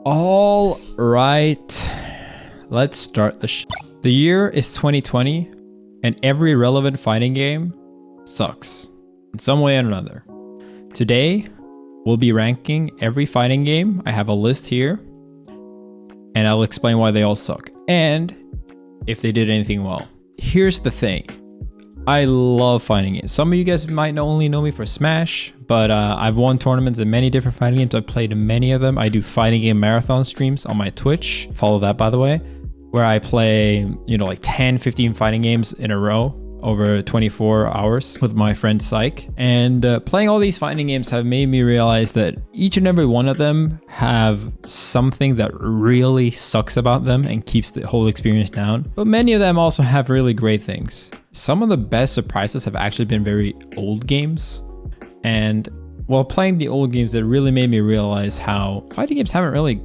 All right, let's start the year is 2020 and every relevant fighting game sucks in some way or another. Today, we'll be ranking every fighting game. I have a list here and I'll explain why they all suck and if they did anything well. Here's the thing. I love fighting games. Some of you guys might only know me for Smash, but I've won tournaments in many different fighting games. I've played in many of them. I do fighting game marathon streams on my Twitch. Follow that, by the way, where I play, like 10, 15 fighting games in a row over 24 hours with my friend Psych. And playing all these fighting games have made me realize that each and every one of them have something that really sucks about them and keeps the whole experience down. But many of them also have really great things. Some of the best surprises have actually been very old games. And while playing the old games, it really made me realize how fighting games haven't really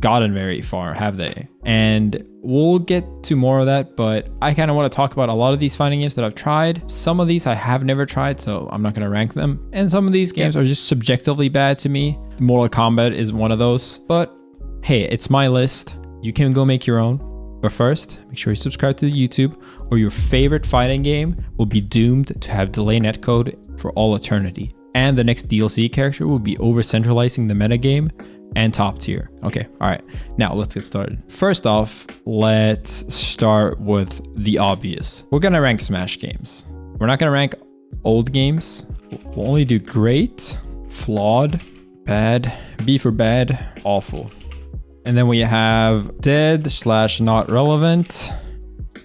gotten very far, have they? And we'll get to more of that, but I kind of want to talk about a lot of these fighting games that I've tried. Some of these I have never tried, so I'm not going to rank them. And some of these games are just subjectively bad to me. Mortal Kombat is one of those, but hey, it's my list. You can go make your own. But first, make sure you subscribe to the YouTube or your favorite fighting game will be doomed to have delay netcode for all eternity. And the next DLC character will be over-centralizing the metagame and top tier. Okay, all right, now let's get started. First off, let's start with the obvious. We're gonna rank Smash games. We're not gonna rank old games. We'll only do great, flawed, bad, B for bad, awful. And then we have dead/not relevant.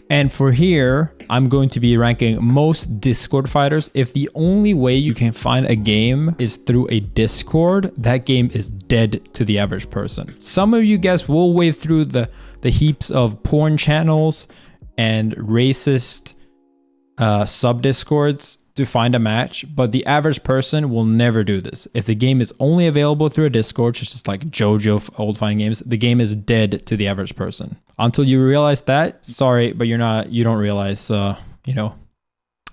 And for here, I'm going to be ranking most Discord fighters. If the only way you can find a game is through a Discord, that game is dead to the average person. Some of you guys will wade through the heaps of porn channels and racist sub-discords to find a match, but the average person will never do this. If the game is only available through a Discord, just like JoJo old fighting games, the game is dead to the average person. Until you realize that, sorry, but you don't realize, what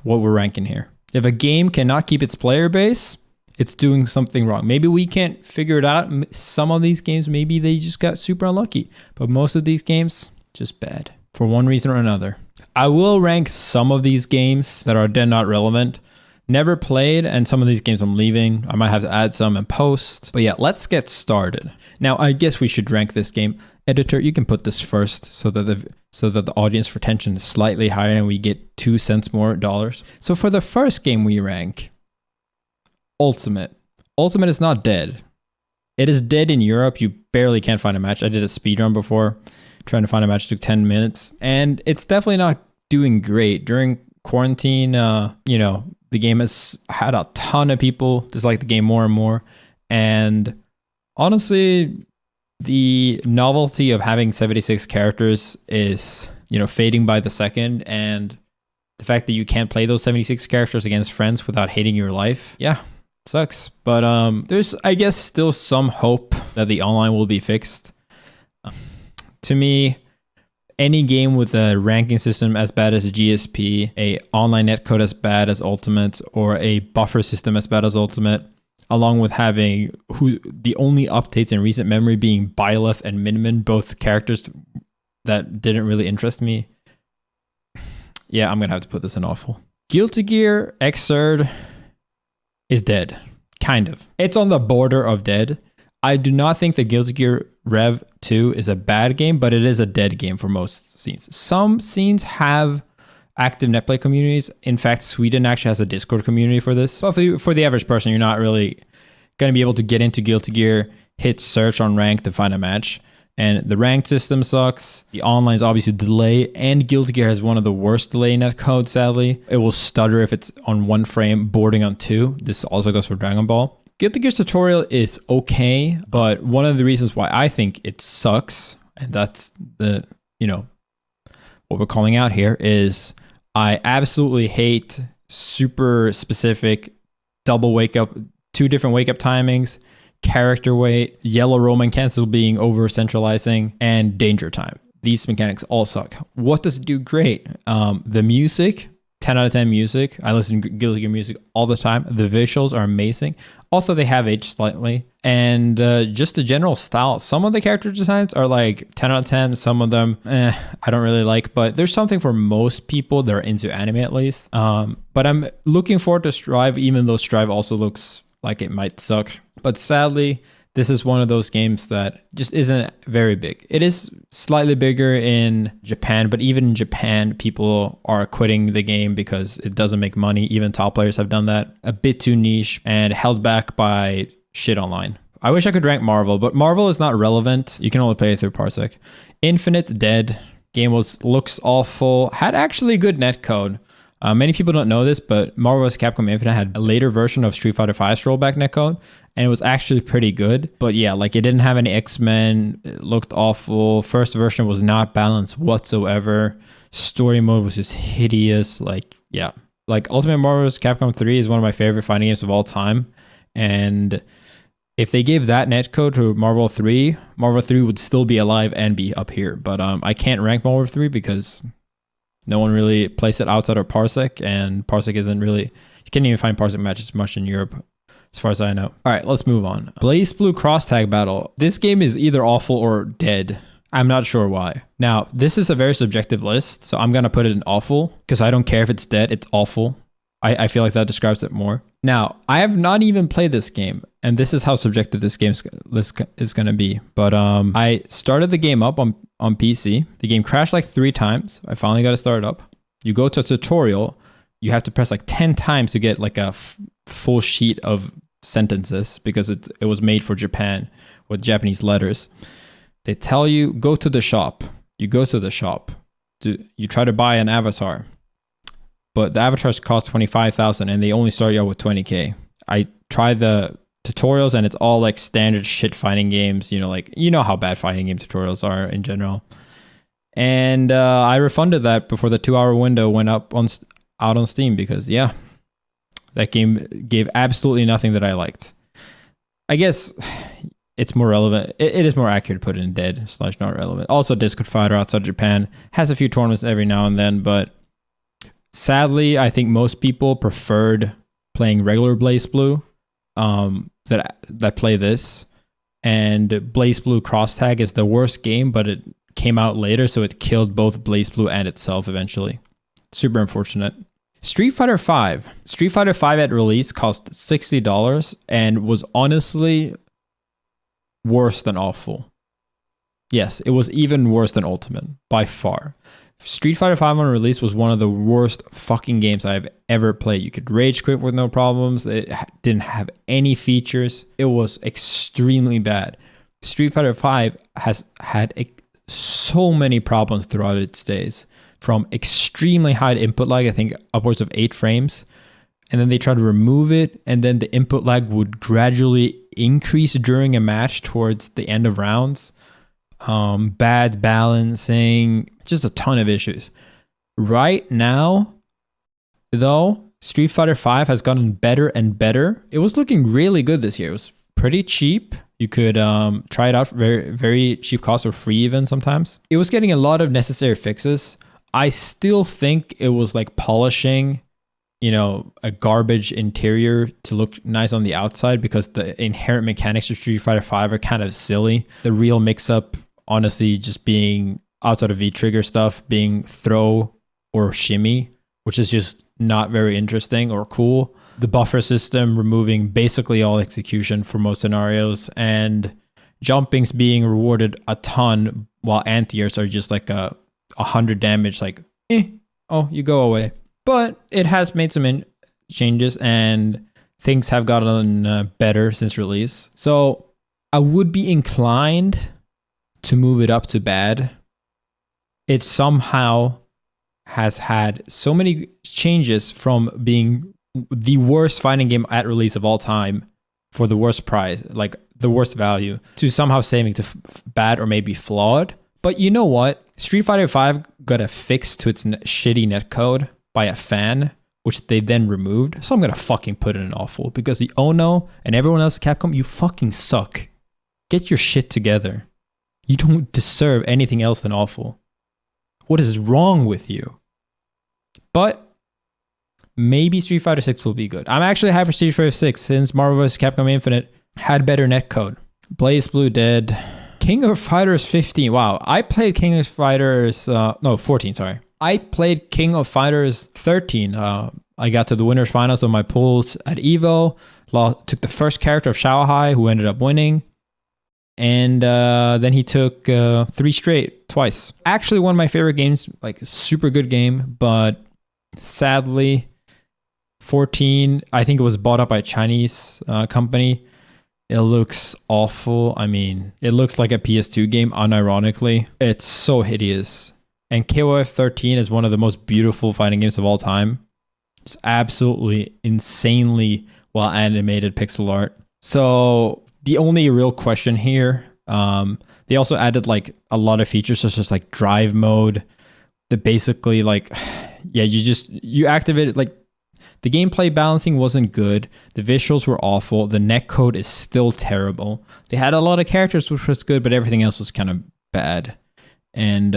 we're ranking here. If a game cannot keep its player base, it's doing something wrong. Maybe we can't figure it out. Some of these games, maybe they just got super unlucky, but most of these games, just bad for one reason or another. I will rank some of these games that are dead not relevant. Never played, and some of these games I'm leaving. I might have to add some and post. But yeah, let's get started. Now, I guess we should rank this game. Editor, you can put this first so that the audience retention is slightly higher and we get 2 cents more dollars. So for the first game we rank, Ultimate. Ultimate is not dead. It is dead in Europe. You barely can't find a match. I did a speedrun before. Trying to find a match took 10 minutes. And it's definitely not doing great. During quarantine, the game has had a ton of people dislike the game more and more. And honestly, the novelty of having 76 characters is, fading by the second. And the fact that you can't play those 76 characters against friends without hating your life, yeah, sucks. But there's, I guess, still some hope that the online will be fixed. To me, any game with a ranking system as bad as GSP, a online netcode as bad as Ultimate, or a buffer system as bad as Ultimate, along with having the only updates in recent memory being Byleth and Minmin, both characters that didn't really interest me. Yeah, I'm gonna have to put this in awful. Guilty Gear Xrd is dead, kind of. It's on the border of dead. I do not think the Guilty Gear Rev 2 is a bad game, but it is a dead game for most scenes. Some scenes have active netplay communities. In fact, Sweden actually has a Discord community for this. But for the average person, you're not really going to be able to get into Guilty Gear, hit search on rank to find a match. And the ranked system sucks. The online is obviously delay, and Guilty Gear has one of the worst delay netcode, sadly. It will stutter if it's on 1 frame, boarding on 2. This also goes for Dragon Ball. Guilty Gear's tutorial is okay, but one of the reasons why I think it sucks, and that's the, what we're calling out here, is I absolutely hate super specific double wake up, 2 different wake up timings, character weight, yellow Roman cancel being over centralizing, and danger time. These mechanics all suck. What does it do great? The music, 10 out of 10 music. I listen to Guilty Gear music all the time. The visuals are amazing. Also, they have aged slightly. And just the general style. Some of the character designs are like 10 out of 10. Some of them, I don't really like. But there's something for most people that are into anime at least. But I'm looking forward to Strive, even though Strive also looks like it might suck. But sadly, this is one of those games that just isn't very big. It is slightly bigger in Japan, but even in Japan, people are quitting the game because it doesn't make money. Even top players have done that. A bit too niche and held back by shit online. I wish I could rank Marvel, but Marvel is not relevant. You can only play it through Parsec. Infinite, dead. Game looks awful. Had actually good netcode. Many people don't know this, but Marvel vs. Capcom Infinite had a later version of Street Fighter V's rollback netcode, and it was actually pretty good. But yeah, like it didn't have any X-Men. It looked awful. First version was not balanced whatsoever. Story mode was just hideous. Like, yeah. Like Ultimate Marvel vs. Capcom 3 is one of my favorite fighting games of all time. And if they gave that netcode to Marvel 3 would still be alive and be up here. But I can't rank Marvel 3 because no one really plays it outside of Parsec, and Parsec isn't really, you can't even find Parsec matches much in Europe, as far as I know. All right, let's move on. BlazBlue Cross Tag Battle. This game is either awful or dead. I'm not sure why. Now, this is a very subjective list, so I'm going to put it in awful, because I don't care if it's dead, it's awful. I feel like that describes it more. Now, I have not even played this game, and this is how subjective this game is going to be. But I started the game up on PC. The game crashed like 3 times. I finally got it started up. You go to a tutorial. You have to press like 10 times to get like a full sheet of sentences because it was made for Japan with Japanese letters. They tell you, go to the shop. You go to the shop. You try to buy an avatar. But the avatars cost 25,000 and they only start you out with 20K. I tried the tutorials and it's all like standard shit fighting games, like, how bad fighting game tutorials are in general. And I refunded that before the 2-hour window went out on Steam because, yeah, that game gave absolutely nothing that I liked. I guess it's more relevant. It is more accurate to put it in dead / not relevant. Also, Discord Fighter outside Japan has a few tournaments every now and then, but sadly, I think most people preferred playing regular BlazBlue that play this. And BlazBlue Cross Tag is the worst game, but it came out later, so it killed both BlazBlue and itself eventually. Super unfortunate. Street Fighter V. Street Fighter V at release cost $60 and was honestly worse than awful. Yes, it was even worse than Ultimate, by far. Street Fighter V on release was one of the worst fucking games I've ever played. You could rage quit with no problems. It didn't have any features. It was extremely bad. Street Fighter V has had so many problems throughout its days, from extremely high input lag, I think upwards of 8 frames. And then they tried to remove it, and then the input lag would gradually increase during a match towards the end of rounds. Bad balancing, just a ton of issues. Right now, though, Street Fighter V has gotten better and better. It was looking really good this year. It was pretty cheap. You could try it out for very, very cheap cost or free even sometimes. It was getting a lot of necessary fixes. I still think it was like polishing, a garbage interior to look nice on the outside because the inherent mechanics of Street Fighter V are kind of silly. The real mix-up, honestly, just being outside of V-trigger stuff, being throw or shimmy, which is just not very interesting or cool. The buffer system removing basically all execution for most scenarios, and jumpings being rewarded a ton while anti-airs are just like 100 damage, like, you go away. But it has made some changes and things have gotten better since release. So I would be inclined to move it up to bad. It somehow has had so many changes from being the worst fighting game at release of all time for the worst price, like the worst value, to somehow saving to bad or maybe flawed. But you know what? Street Fighter V got a fix to its shitty netcode by a fan, which they then removed. So I'm going to fucking put it in awful because the Ono and everyone else at Capcom, you fucking suck. Get your shit together. You don't deserve anything else than awful. What is wrong with you? But maybe Street Fighter 6 will be good. I'm actually hyped for Street Fighter 6 since Marvel vs. Capcom Infinite had better netcode. BlazBlue dead. King of Fighters 15. Wow, I played King of Fighters 14, sorry. I played King of Fighters 13. I got to the winners finals of my pools at Evo. Took the first character of Shanghai, who ended up winning. And then he took 3 straight, twice. Actually, one of my favorite games, like super good game, but sadly, 14, I think it was bought up by a Chinese company. It looks awful. I mean, it looks like a PS2 game, unironically. It's so hideous. And KOF 13 is one of the most beautiful fighting games of all time. It's absolutely insanely well animated pixel art. So the only real question here, they also added like a lot of features such as like drive mode. That basically like, yeah, you activate it. Like the gameplay balancing wasn't good. The visuals were awful. The netcode is still terrible. They had a lot of characters which was good, but everything else was kind of bad. And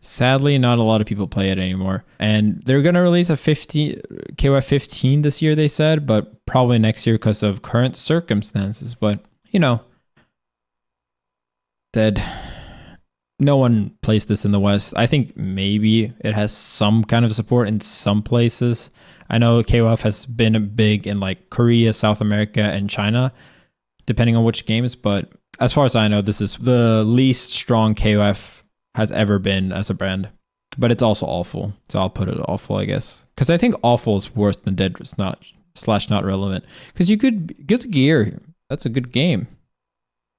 sadly, not a lot of people play it anymore. And they're going to release a KOF 15 this year, they said, but probably next year because of current circumstances. But, you know, dead. No one plays this in the West. I think maybe it has some kind of support in some places. I know KOF has been big in like Korea, South America, and China, depending on which games. But as far as I know, this is the least strong KOF has ever been as a brand, but it's also awful. So I'll put it awful, I guess, because I think awful is worse than dead / not relevant. Because you could get the gear. That's a good game.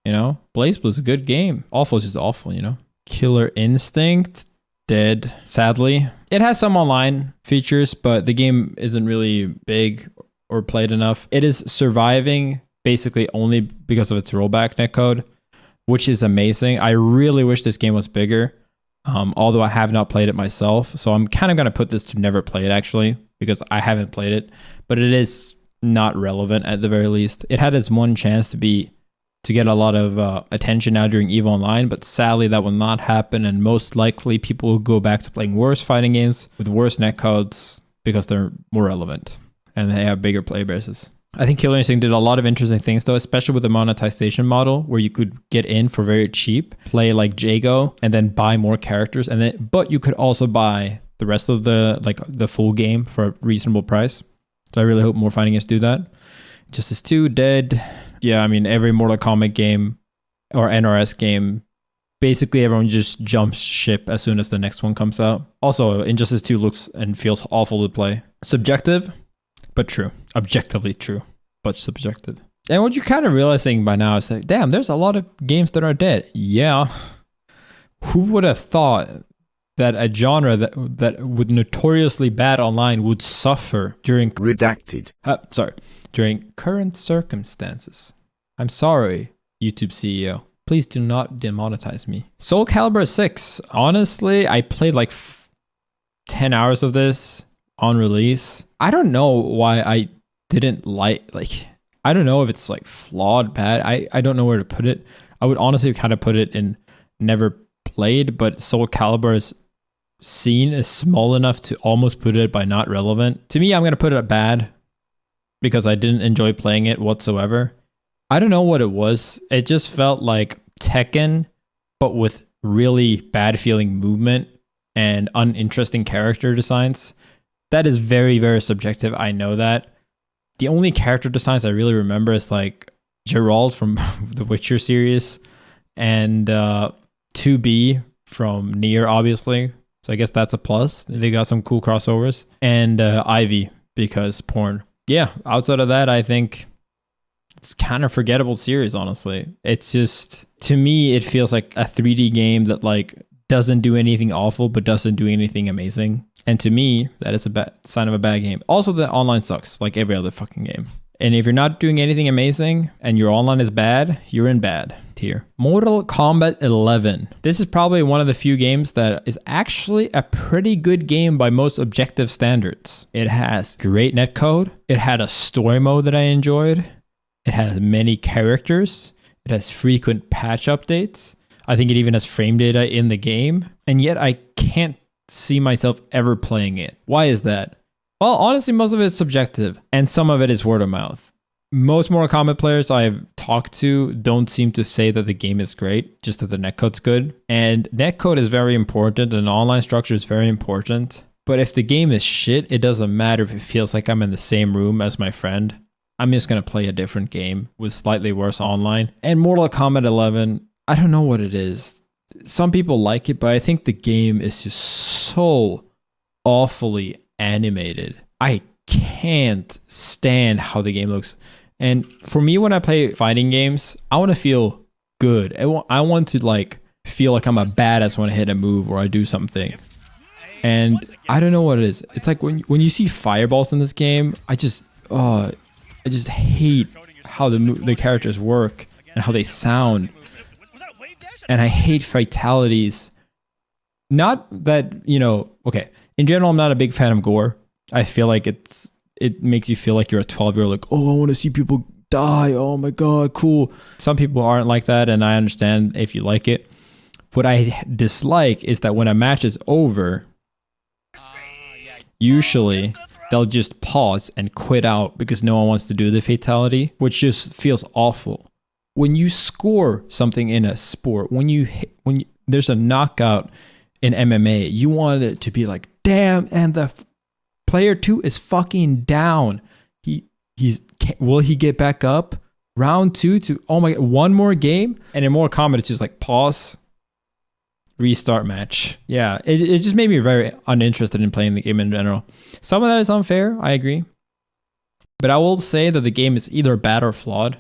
You know, BlazBlue is a good game. Awful is just awful. You know, Killer Instinct dead. Sadly, it has some online features, but the game isn't really big or played enough. It is surviving basically only because of its rollback netcode, which is amazing. I really wish this game was bigger, although I have not played it myself. So I'm kind of going to put this to never play it, actually, because I haven't played it. But it is not relevant at the very least. It had its one chance to get a lot of attention now during EVO Online, but sadly that will not happen. And most likely people will go back to playing worse fighting games with worse netcodes because they're more relevant and they have bigger play bases. I think Killer Instinct did a lot of interesting things though, especially with the monetization model where you could get in for very cheap, play like Jago, and then buy more characters, but you could also buy the rest of the full game for a reasonable price. So I really hope more fighting games do that. Justice 2 dead. Yeah, I mean every Mortal Kombat game or NRS game, basically everyone just jumps ship as soon as the next one comes out. Also, Injustice 2 looks and feels awful to play. Subjective, but true. Objectively true, but subjective. And what you're kind of realizing by now is that, damn, there's a lot of games that are dead. Yeah. Who would have thought that a genre that with notoriously bad online would suffer during during current circumstances? I'm sorry, YouTube CEO. Please do not demonetize me. Soul Calibur 6. Honestly, I played like 10 hours of this on release. I don't know why I didn't I don't know if it's like flawed bad. I don't know where to put it. I would honestly kind of put it in never played, but Soul Calibur's scene is small enough to almost put it by not relevant. To me, I'm going to put it at bad because I didn't enjoy playing it whatsoever. I don't know what it was. It just felt like Tekken, but with really bad feeling movement and uninteresting character designs. That is very, very subjective. I know that. The only character designs I really remember is like Geralt from the Witcher series and 2B from Nier, obviously. So I guess that's a plus. They got some cool crossovers. And Ivy, because porn. Yeah, outside of that, I think it's kind of forgettable series, honestly. It's just, to me, it feels like a 3D game that like doesn't do anything awful, but doesn't do anything amazing. And to me, that is a bad sign of a bad game. Also, the online sucks, like every other fucking game. And if you're not doing anything amazing and your online is bad, you're in bad tier. Mortal Kombat 11. This is probably one of the few games that is actually a pretty good game by most objective standards. It has great netcode. It had a story mode that I enjoyed. It has many characters. It has frequent patch updates. I think it even has frame data in the game. And yet I can't see myself ever playing it. Why is that? Well, honestly, most of it is subjective, and some of it is word of mouth. Most Mortal Kombat players I've talked to don't seem to say that the game is great, just that the netcode's good. And netcode is very important, and online structure is very important. But if the game is shit, it doesn't matter if it feels like I'm in the same room as my friend. I'm just going to play a different game with slightly worse online. And Mortal Kombat 11, I don't know what it is. Some people like it, but I think the game is just so awfully animated. I can't stand how the game looks. And for me, when I play fighting games, I want to feel good. I want to like feel like I'm a badass when I hit a move or I do something. And I don't know what it is. It's like when you see fireballs in this game, I just hate how the characters work and how they sound. And I hate fatalities. Not that, okay. In general, I'm not a big fan of gore. I feel like it makes you feel like you're a 12-year-old, like, oh, I want to see people die. Oh my God, cool. Some people aren't like that, and I understand if you like it. What I dislike is that when a match is over, usually they'll just pause and quit out because no one wants to do the fatality, which just feels awful. When you score something in a sport, when there's a knockout in MMA, you want it to be like, damn, and the player 2 is fucking down. Will he get back up? Round 2 to, oh my God, one more game? And in Mortal Kombat, it's just like pause, restart match. Yeah, it just made me very uninterested in playing the game in general. Some of that is unfair, I agree. But I will say that the game is either bad or flawed.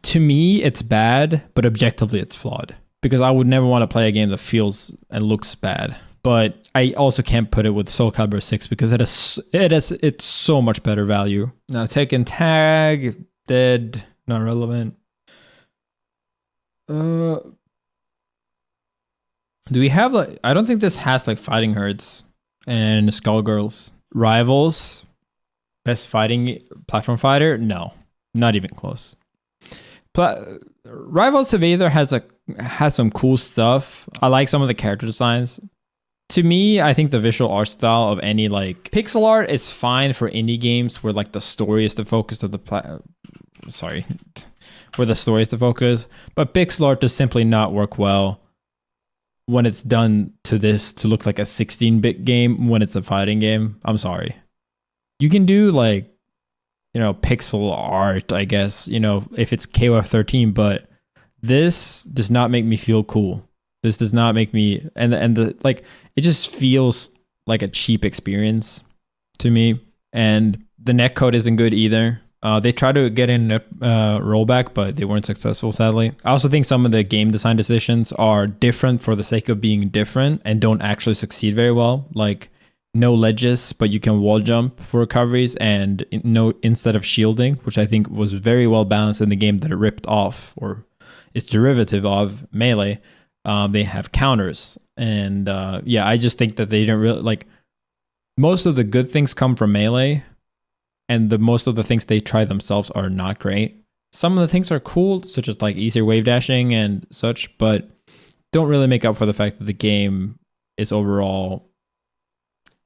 To me, it's bad, but objectively it's flawed. Because I would never want to play a game that feels and looks bad. But I also can't put it with Soul Calibur 6 because it's so much better value. Now Tekken Tag, dead, not relevant. Do we have like, I don't think this has like fighting herds and Skullgirls. Rivals, best fighting platform fighter? No, not even close. Rivals of Aether has some cool stuff. I like some of the character designs. To me, I think the visual art style of any like pixel art is fine for indie games where like the story is the focus of the where the story is the focus. But pixel art does simply not work well when it's done to look like a 16-bit game when it's a fighting game. I'm sorry. You can do like, pixel art, I guess, if it's KOF 13, but this does not make me feel cool. This does not make me, and the like, it just feels like a cheap experience to me. And the netcode isn't good either. They tried to get in a rollback, but they weren't successful, sadly. I also think some of the game design decisions are different for the sake of being different and don't actually succeed very well. Like no ledges, but you can wall jump for recoveries, and instead of shielding, which I think was very well balanced in the game that it ripped off or is derivative of Melee. They have counters, and I just think that they didn't really like. Most of the good things come from Melee, and most of the things they try themselves are not great. Some of the things are cool, such as like easier wave dashing and such, but don't really make up for the fact that the game is overall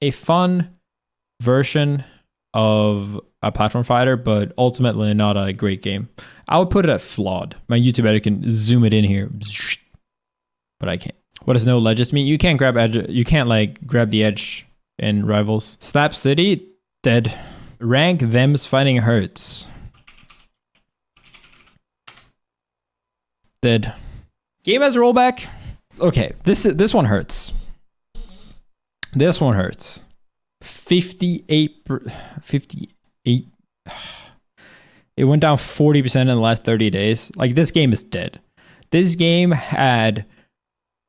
a fun version of a platform fighter, but ultimately not a great game. I would put it at flawed. My YouTube editor can zoom it in here, but I can't. What does no ledges mean? You can't grab edge. You can't like grab the edge in Rivals. Slap City, dead. Rank them's fighting hurts. Dead. Game has rollback. Okay, this one hurts. This one hurts. 58. It went down 40% in the last 30 days. Like, this game is dead. This game had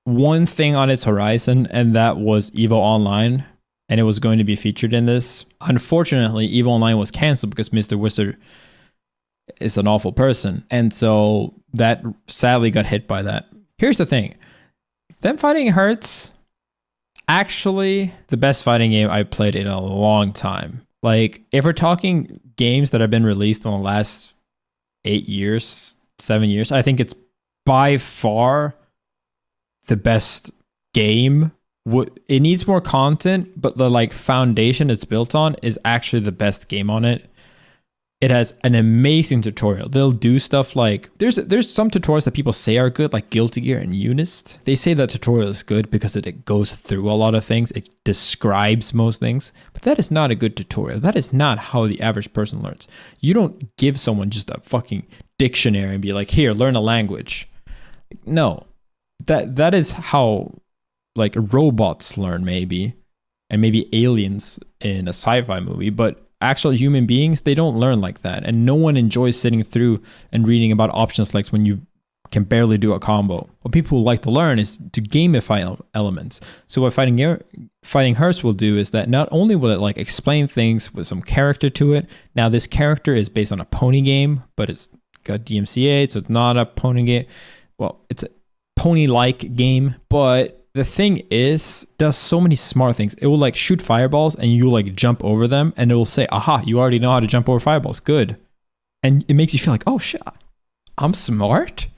one thing on its horizon, and that was EVO Online, and it was going to be featured in this. Unfortunately, EVO Online was canceled because Mr. Wizard is an awful person, and so that sadly got hit by that. Here's the thing. Them Fighting Hurts, actually the best fighting game I've played in a long time. Like, if we're talking games that have been released in the last 8 years, 7 years, I think it's by far the best game It needs more content, but the like foundation it's built on is actually the best game on it. It has an amazing tutorial. They'll do stuff like there's some tutorials that people say are good, like Guilty Gear and Unist. They say that tutorial is good because it goes through a lot of things. It describes most things, but that is not a good tutorial. That is not how the average person learns. You don't give someone just a fucking dictionary and be like, here, learn a language. No, that is how like robots learn, maybe, and maybe aliens in a sci-fi movie, but actual human beings, they don't learn like that. And no one enjoys sitting through and reading about option selects when you can barely do a combo. What people like to learn is to gamify elements. So what Fighting Hearts will do is that not only will it like explain things with some character to it. Now this character is based on a pony game, but it's got DMCA, so it's not a pony game. Well, it's a pony-like game, but the thing is, does so many smart things. It will like shoot fireballs and you like jump over them and it will say, aha, you already know how to jump over fireballs. Good. And it makes you feel like, oh shit, I'm smart.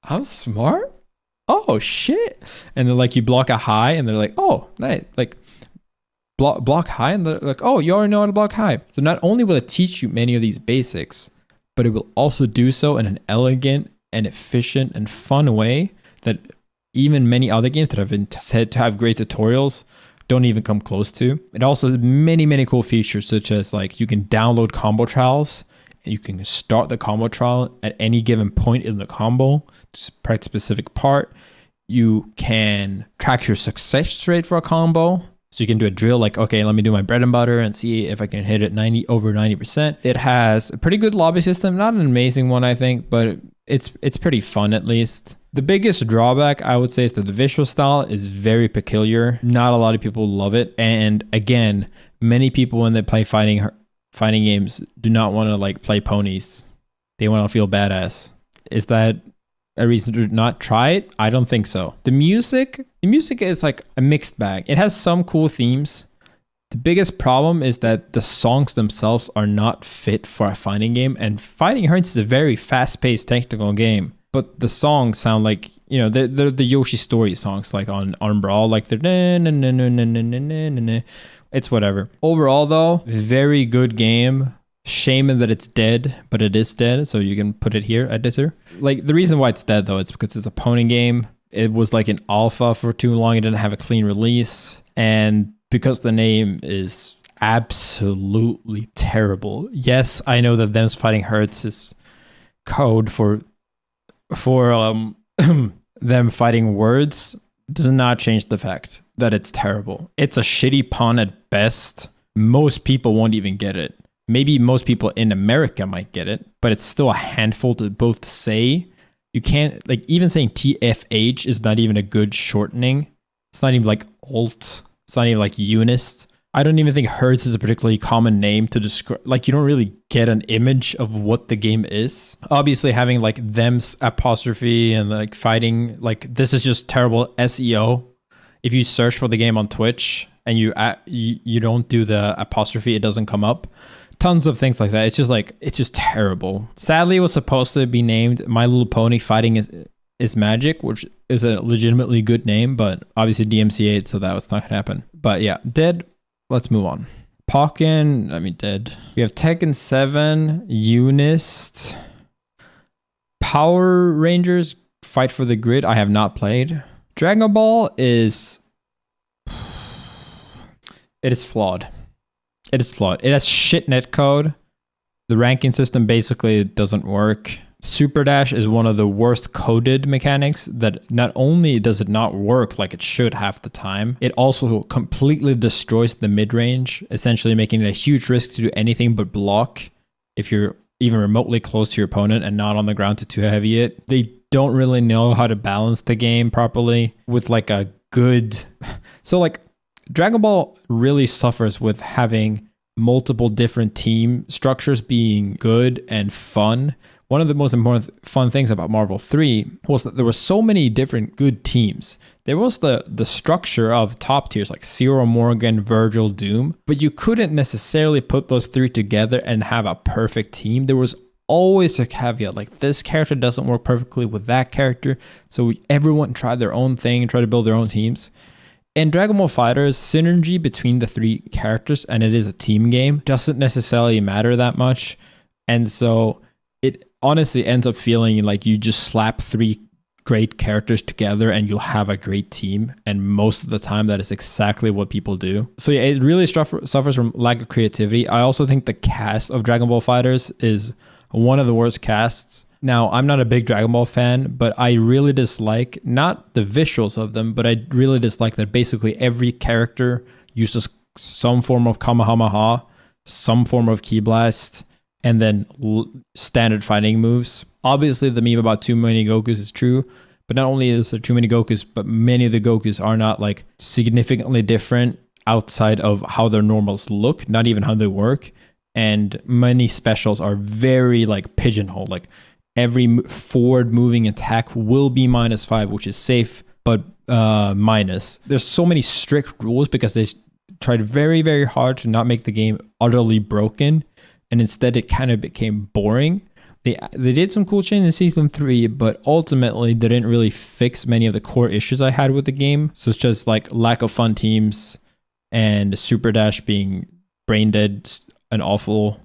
I'm smart. Oh shit. And then like you block a high and they're like, oh, nice. Like block high and they're like, oh, you already know how to block high. So not only will it teach you many of these basics, but it will also do so in an elegant and efficient and fun way that even many other games that have been said to have great tutorials don't even come close to. It also has many, many cool features, such as like you can download combo trials and you can start the combo trial at any given point in the combo to practice a specific part. You can track your success rate for a combo. So you can do a drill like, okay, let me do my bread and butter and see if I can hit it over 90%. It has a pretty good lobby system, not an amazing one, I think, but it's pretty fun at least. The biggest drawback I would say is that the visual style is very peculiar. Not a lot of people love it. And again, many people when they play fighting games do not want to like play ponies. They want to feel badass. Is that a reason to not try it? I don't think so. The music is like a mixed bag. It has some cool themes. The biggest problem is that the songs themselves are not fit for a fighting game, and Fighting Hearts is a very fast-paced technical game. But the songs sound like, you know, they're the Yoshi Story songs, like on Brawl, like they're it's whatever. Overall, though, very good game. Shame that it's dead, but it is dead, so you can put it here, editor. Like the reason why it's dead though, it's because it's a pony game. It was like an alpha for too long. It didn't have a clean release, and because the name is absolutely terrible. Yes, I know that Them's Fighting Hearts is code for them fighting words. Does not change the fact that it's terrible. It's a shitty pun at best. Most people won't even get it. Maybe most people in America might get it, but it's still a handful to both say. You can't, like, even saying TFH is not even a good shortening. It's not even like alt. It's not even like Unist. I don't even think Hertz is a particularly common name to describe. Like, you don't really get an image of what the game is. Obviously, having like them's apostrophe and like fighting, like this is just terrible SEO. If you search for the game on Twitch and you don't do the apostrophe, it doesn't come up. Tons of things like that. It's just terrible. Sadly, it was supposed to be named My Little Pony Fighting is Magic, which is a legitimately good name, but obviously DMCA'd, so that was not gonna happen. But yeah, dead. Let's move on. Pokkén, dead. We have Tekken 7, Unist, Power Rangers, Fight for the Grid. I have not played. Dragon Ball is flawed. It is flawed. It has shit netcode. The ranking system basically doesn't work. Super Dash is one of the worst coded mechanics that not only does it not work like it should half the time, it also completely destroys the mid-range, essentially making it a huge risk to do anything but block if you're even remotely close to your opponent and not on the ground to too heavy it. They don't really know how to balance the game properly with like a good... So like Dragon Ball really suffers with having multiple different team structures being good and fun. One of the most important fun things about Marvel 3 was that there were so many different good teams. There was the structure of top tiers like Zero, Morgan, Virgil, Doom, but you couldn't necessarily put those three together and have a perfect team. There was always a caveat, like this character doesn't work perfectly with that character, so everyone tried their own thing and tried to build their own teams. In Dragon Ball FighterZ, synergy between the 3 characters, and it is a team game, doesn't necessarily matter that much. And so it honestly ends up feeling like you just slap 3 great characters together and you'll have a great team. And most of the time, that is exactly what people do. So yeah, it really suffers from lack of creativity. I also think the cast of Dragon Ball FighterZ is one of the worst casts. Now, I'm not a big Dragon Ball fan, but I really dislike, not the visuals of them, but I really dislike that basically every character uses some form of Kamehameha, some form of Ki Blast, and then standard fighting moves. Obviously, the meme about too many Gokus is true, but not only is there too many Gokus, but many of the Gokus are not like significantly different outside of how their normals look, not even how they work. And many specials are very like pigeonholed, like every forward moving attack will be -5, which is safe, but minus. There's so many strict rules because they tried very, very hard to not make the game utterly broken. And instead it kind of became boring. They did some cool changes in season 3, but ultimately they didn't really fix many of the core issues I had with the game. So it's just like lack of fun teams and Super Dash being brain dead and awful.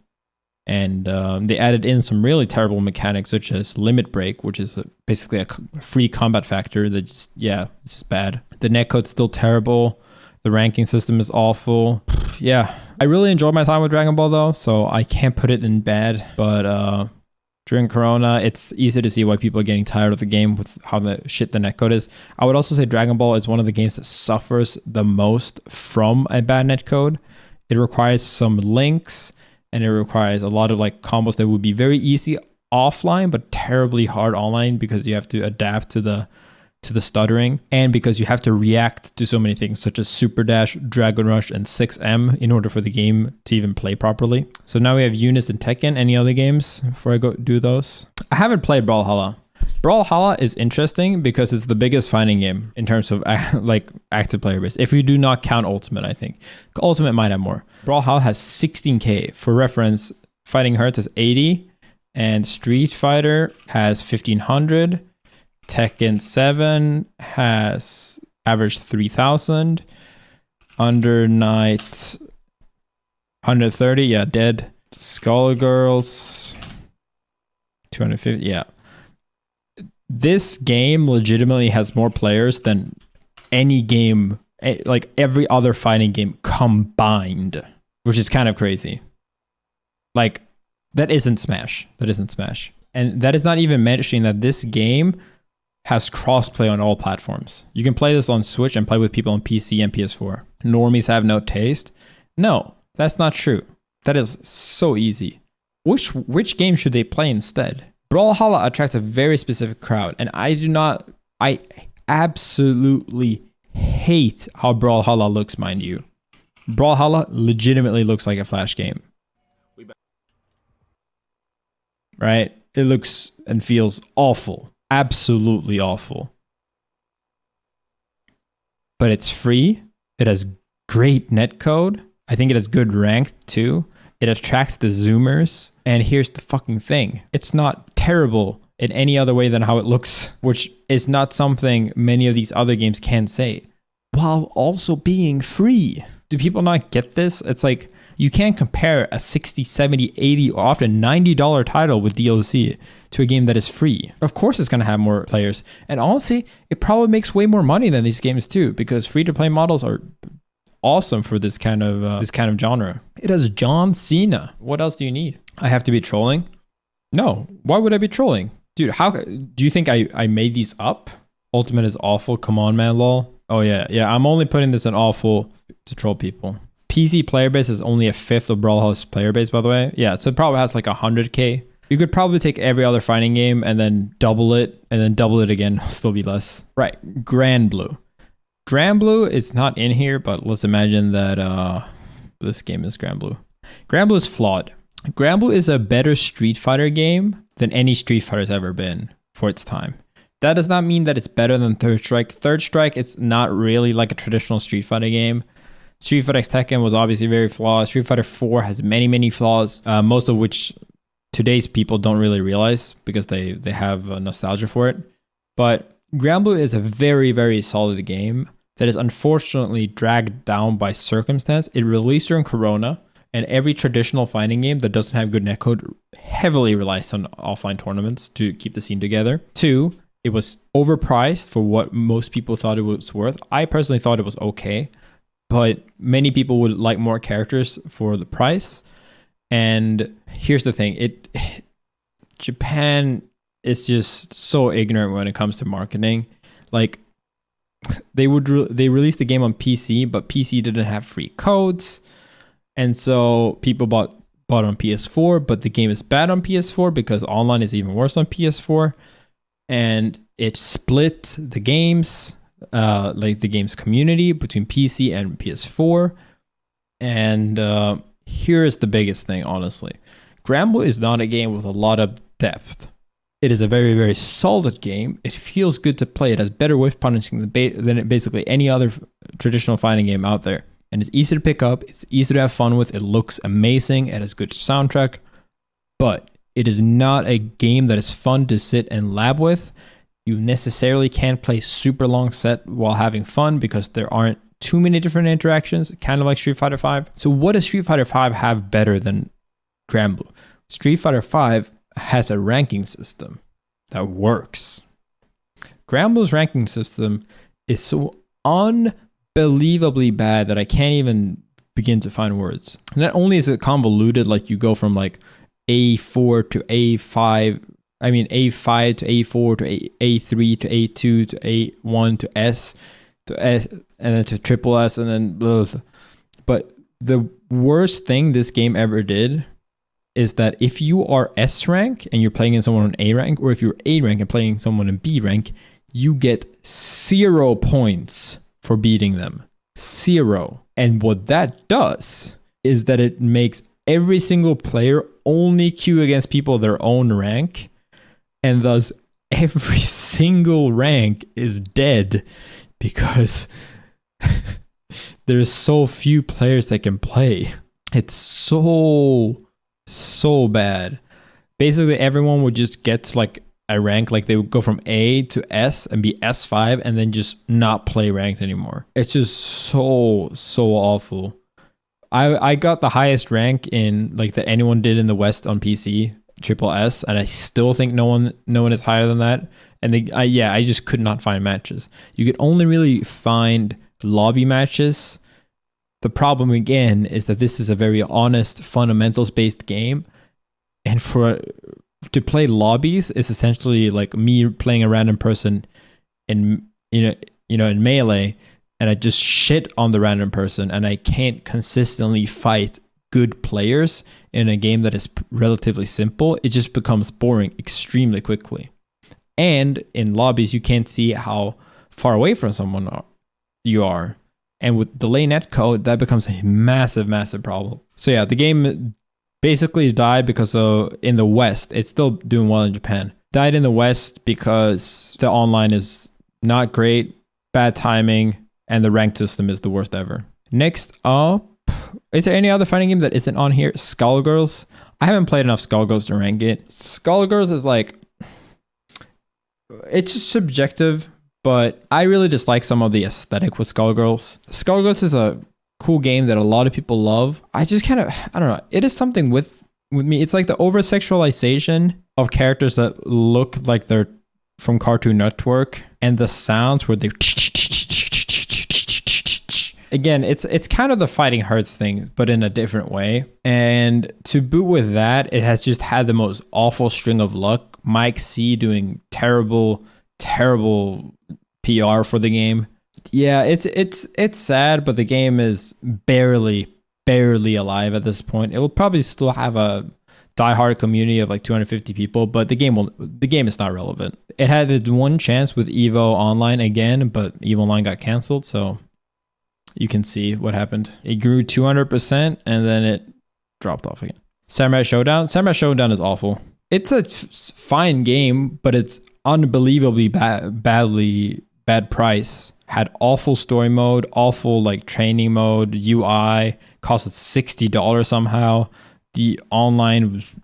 And they added in some really terrible mechanics, such as Limit Break, which is basically a free combat factor that's, yeah, it's bad. The netcode's still terrible. The ranking system is awful. Yeah, I really enjoyed my time with Dragon Ball though, so I can't put it in bad. But during Corona, it's easy to see why people are getting tired of the game with how the netcode is. I would also say Dragon Ball is one of the games that suffers the most from a bad netcode. It requires some links, and it requires a lot of like combos that would be very easy offline, but terribly hard online because you have to adapt to the stuttering, and because you have to react to so many things such as Super Dash, Dragon Rush, and 6M in order for the game to even play properly. So now we have Units and Tekken. Any other games before I go do those? I haven't played Brawlhalla. Brawlhalla is interesting because it's the biggest fighting game in terms of like active player base. If you do not count Ultimate, I think. Ultimate might have more. Brawlhalla has 16k. For reference, Fighting Hearts has 80, and Street Fighter has 1500. Tekken 7 has average 3,000. Under Night 130, yeah, dead. Skullgirls 250, yeah. This game legitimately has more players than any game, like every other fighting game combined, which is kind of crazy. Like, that isn't Smash. That isn't Smash. And that is not even mentioning that this game has crossplay on all platforms. You can play this on Switch and play with people on PC and PS4. Normies have no taste. No, that's not true. That is so easy. Which game should they play instead? Brawlhalla attracts a very specific crowd, and I absolutely hate how Brawlhalla looks, mind you. Brawlhalla legitimately looks like a Flash game. Right? It looks and feels awful. Absolutely awful. But it's free. It has great netcode. I think it has good rank too. It attracts the Zoomers. And here's the fucking thing. It's not terrible in any other way than how it looks, which is not something many of these other games can say, while also being free. Do people not get this? It's like, you can't compare a 60, 70, 80, or often $90 title with DLC to a game that is free. Of course it's going to have more players. And honestly, it probably makes way more money than these games too, because free-to-play models are awesome for this kind of genre. It has John Cena. What else do you need? I have to be trolling? No. Why would I be trolling? Dude, how do you think I made these up? Ultimate is awful. Come on, man, lol. Oh yeah. I'm only putting this in awful to troll people. PC player base is only a fifth of Brawlhalla's player base, by the way. Yeah, so it probably has like 100k. You could probably take every other fighting game and then double it, and then double it again. It'll still be less. Right, Granblue. Granblue is not in here, but let's imagine that this game is Granblue. Granblue is flawed. Granblue is a better Street Fighter game than any Street Fighter's ever been for its time. That does not mean that it's better than Third Strike. Third Strike is not really like a traditional Street Fighter game. Street Fighter X Tekken was obviously very flawed. Street Fighter 4 has many, many flaws, most of which today's people don't really realize because they have nostalgia for it. But Granblue is a very, very solid game that is unfortunately dragged down by circumstance. It released during Corona, and every traditional fighting game that doesn't have good netcode heavily relies on offline tournaments to keep the scene together. 2, it was overpriced for what most people thought it was worth. I personally thought it was okay, but many people would like more characters for the price. And here's the thing, Japan is just so ignorant when it comes to marketing. Like, they released the game on PC, but PC didn't have free codes, and so people bought on PS4, but the game is bad on PS4 because online is even worse on PS4, and it split the games, like the game's community between PC and PS4. And here is the biggest thing, honestly. Granblue is not a game with a lot of depth. It is a very, very solid game. It feels good to play. It has better whiff punishing than basically any other traditional fighting game out there. And it's easy to pick up. It's easy to have fun with. It looks amazing. It has good soundtrack. But it is not a game that is fun to sit and lab with. You necessarily can't play super long set while having fun because there aren't too many different interactions, kind of like Street Fighter V. So what does Street Fighter V have better than Granblue? Street Fighter V has a ranking system that works. Granblue's ranking system is so unbelievably bad that I can't even begin to find words. Not only is it convoluted, like you go from like A4 to A5, A5 to A4 to A3 to A2 to A1 to S, and then to triple S, and then blah, blah. But the worst thing this game ever did is that if you are S rank and you're playing in someone on A rank, or if you're A rank and playing someone in B rank, you get 0 points for beating them. 0. And what that does is that it makes every single player only queue against people their own rank, and thus every single rank is dead because there's so few players that can play. It's so bad. Basically, everyone would just get to like a rank, like they would go from A to S and be S5 and then just not play ranked anymore. It's just so awful. I got the highest rank in like that anyone did in the West on PC, triple S, and I still think no one is higher than that. And I just could not find matches. You could only really find lobby matches. The problem again is that this is a very honest, fundamentals-based game, and to play lobbies is essentially like me playing a random person in in Melee, and I just shit on the random person, and I can't consistently fight good players in a game that is relatively simple. It just becomes boring extremely quickly. And in lobbies, you can't see how far away from someone you are. And with delay netcode, that becomes a massive, massive problem. So yeah, the game basically died because in the West, it's still doing well in Japan. Died in the West because the online is not great, bad timing, and the ranked system is the worst ever. Next up, is there any other fighting game that isn't on here? Skullgirls. I haven't played enough Skullgirls to rank it. Skullgirls is like, it's just subjective, but I really dislike some of the aesthetic with Skullgirls. Skullgirls is a cool game that a lot of people love. I just kind of, I don't know. It is something with me. It's like the over-sexualization of characters that look like they're from Cartoon Network, and the sounds where they... Again, it's kind of the Fighting Hearts thing, but in a different way. And to boot with that, it has just had the most awful string of luck. Mike C doing terrible PR for the game. Yeah, it's sad, but the game is barely alive at this point. It will probably still have a diehard community of like 250 people, but the game is not relevant. It had its one chance with Evo Online again, but Evo Online got canceled, so you can see what happened. It grew 200% and then it dropped off again. Samurai Showdown is awful. It's a fine game, but it's unbelievably bad price. Had awful story mode, awful like training mode, UI, costed $60 somehow. The online was,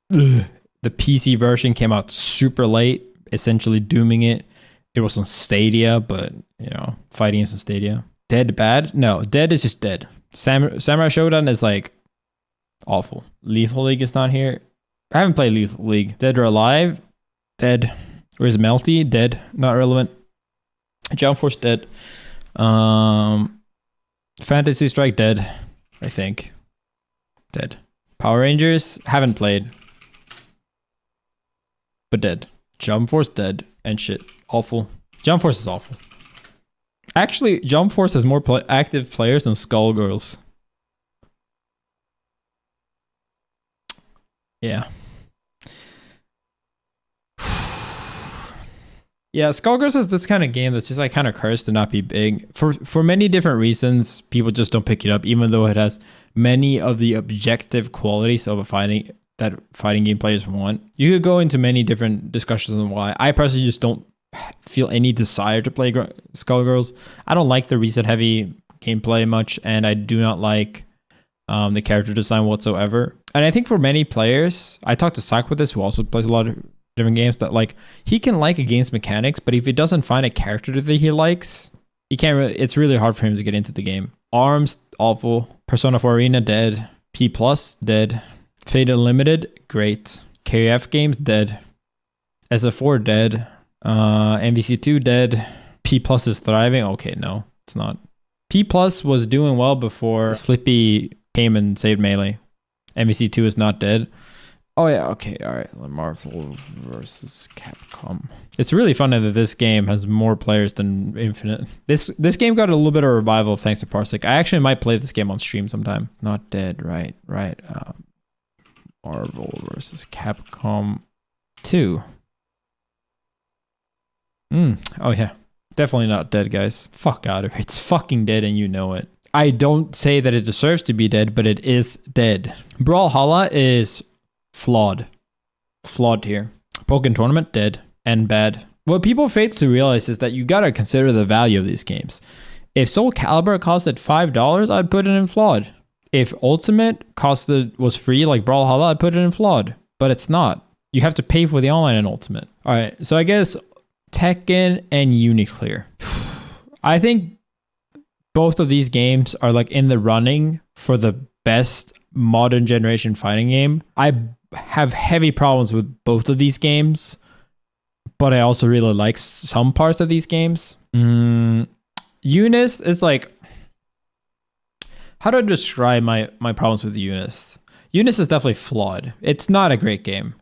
the PC version came out super late, essentially dooming it. It was on Stadia, but you know, fighting games on Stadia. Dead bad? No, Dead is just dead. Samurai Showdown is like awful. Lethal League is not here. I haven't played Lethal League. Dead or Alive? Dead. Where's Melty? Dead. Not relevant. Jump Force dead. Fantasy Strike dead. I think. Dead. Power Rangers? Haven't played. But dead. Jump Force dead. And shit. Awful. Jump Force is awful. Actually, Jump Force has more active players than Skullgirls. Yeah. Yeah, Skullgirls is this kind of game that's just like kind of cursed to not be big. For many different reasons, people just don't pick it up, even though it has many of the objective qualities of a fighting game players want. You could go into many different discussions on why. I personally just don't feel any desire to play Skullgirls. I don't like the reset heavy gameplay much, and I do not like the character design whatsoever. And I think for many players, I talked to Sak with this, who also plays a lot of different games, that like he can like a game's mechanics, but if he doesn't find a character that he likes, he can't really, it's really hard for him to get into the game. ARMS, awful. Persona 4 Arena, dead. P+, dead. Fate Unlimited, great. KF games, dead. SF4, dead. MVC2, dead. P+ is thriving. Okay, no, it's not. P+ was doing well before Slippy came and saved Melee. MVC2 is not dead. Oh yeah, okay, all right. Marvel versus Capcom. It's really funny that this game has more players than Infinite. This game got a little bit of revival thanks to Parsec. I actually might play this game on stream sometime. Not dead, right. Marvel versus Capcom 2. Oh yeah, definitely not dead, guys. Fuck out of it. It's fucking dead and you know it. I don't say that it deserves to be dead, but it is dead. Brawlhalla is flawed here. Pokkén Tournament, dead and bad. What people fail to realize is that you gotta consider the value of these games. If Soul Calibur costed $5, I'd put it in flawed. If Ultimate was free like Brawlhalla, I'd put it in flawed. But it's not. You have to pay for the online in Ultimate. All right, so I guess Tekken and Uniclear. I think both of these games are like in the running for the best modern generation fighting game. I have heavy problems with both of these games, but I also really like some parts of these games. Eunice is like, how do I describe my problems with Eunice? Eunice is definitely flawed. It's not a great game.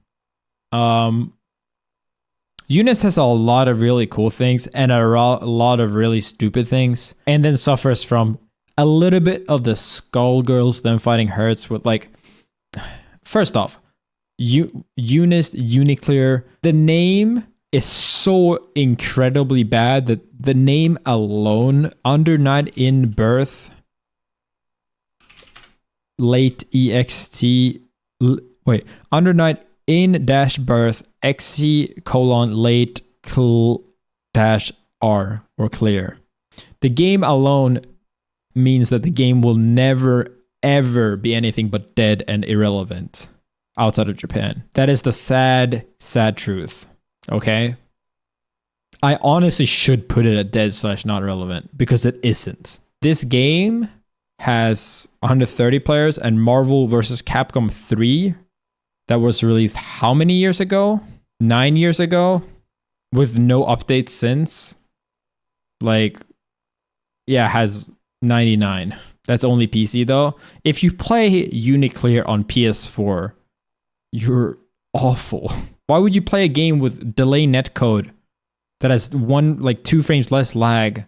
Eunice has a lot of really cool things and a lot of really stupid things, and then suffers from a little bit of the Skullgirls them fighting hurts with like, first off, Eunice, Uniclear, the name is so incredibly bad that the name alone, under night in birth, late EXT, under night in dash birth, XC : late dash R or clear. The game alone means that the game will never ever be anything but dead and irrelevant outside of Japan. That is the sad truth. Okay? I honestly should put it at dead / not relevant because it isn't. This game has 130 players, and Marvel vs. Capcom 3 that was released how many years ago? 9 years ago, with no updates since. Like, yeah, has 99. That's only PC though. If you play Uniclear on PS4, you're awful. Why would you play a game with delay netcode that has 2 frames less lag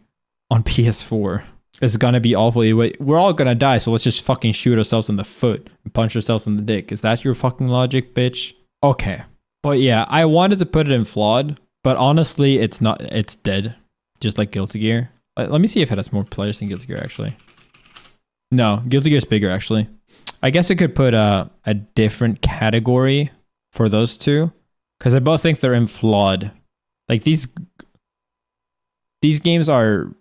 on PS4? It's gonna be awful. We're all gonna die, so let's just fucking shoot ourselves in the foot and punch ourselves in the dick. Is that your fucking logic, bitch? Okay. But yeah, I wanted to put it in flawed, but honestly, it's not. It's dead. Just like Guilty Gear. Let me see if it has more players than Guilty Gear, actually. No, Guilty Gear is bigger, actually. I guess I could put a different category for those two, because I both think they're in flawed. Like, these games are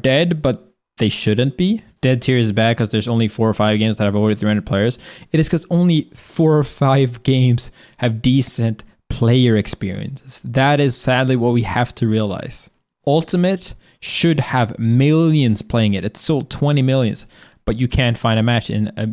dead, but they shouldn't be. Dead tier is bad because there's only 4 or 5 games that have over 300 players. It is because only 4 or 5 games have decent player experiences. That is sadly what we have to realize. Ultimate should have millions playing it. It's sold 20 millions, but you can't find a match in a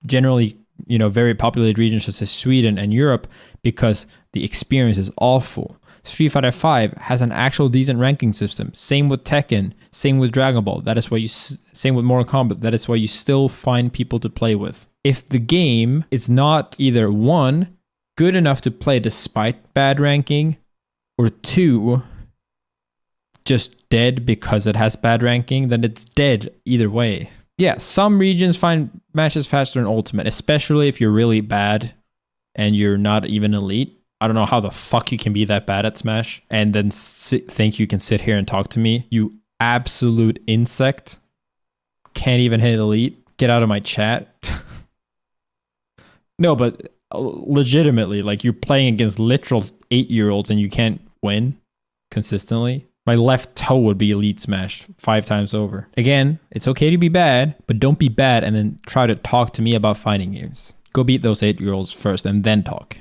generally, very populated regions such as Sweden and Europe because the experience is awful. Street Fighter V has an actual decent ranking system. Same with Tekken, same with Dragon Ball. That is why same with Mortal Kombat. That is why you still find people to play with. If the game is not either one, good enough to play despite bad ranking, or two, just dead because it has bad ranking, then it's dead either way. Yeah, some regions find matches faster in Ultimate, especially if you're really bad and you're not even elite. I don't know how the fuck you can be that bad at Smash and then think you can sit here and talk to me. You absolute insect. Can't even hit elite. Get out of my chat. No, but legitimately, like, you're playing against literal 8-year-olds and you can't win consistently. My left toe would be elite smashed 5 times over. Again, it's okay to be bad, but don't be bad and then try to talk to me about fighting games. Go beat those 8-year-olds first and then talk.